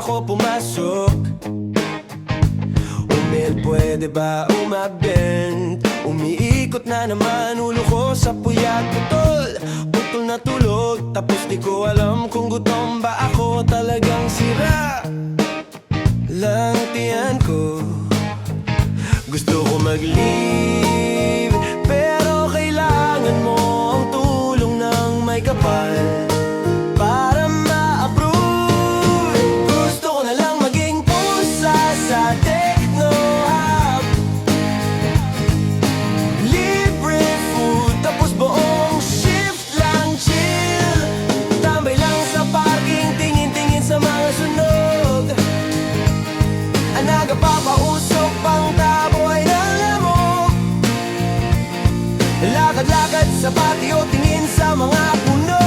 ako pumasok. Umel, pwede ba umabent? Umiikot na naman ulo ko sa puyat. Putol na tulog, tapos di ko alam kung gutom ba ako. Talagang sira lang tiyan ko. Gusto ko mag-leave, pero kailangan mo ang tulong ng may kapal para ma-approve. Gusto ko na lang maging pusa sa Techno-Hub. Libre food, tapos buong shift lang chill. Tambay lang sa parking, tingin-tingin sa mga sunog. Ang nagapapausok pang taboy ng lamok. Lakad-lakad sa patio, tingin sa mga puno.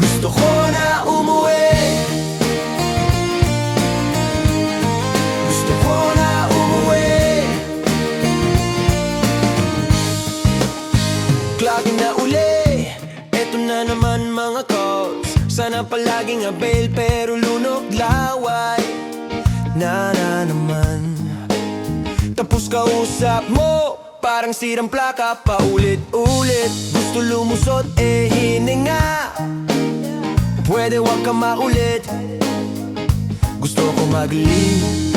Gusto ko na umuwi. Gusto ko na umuwi. Clocking na uli, eto na naman mga calls. Sana palaging avail pero lunok laway na naman. Tapos kausap mo, parang sirang plaka, paulit-ulit. Gusto lumusot, hininga. Pwede wag ka makulit. Gusto ko mag-leave,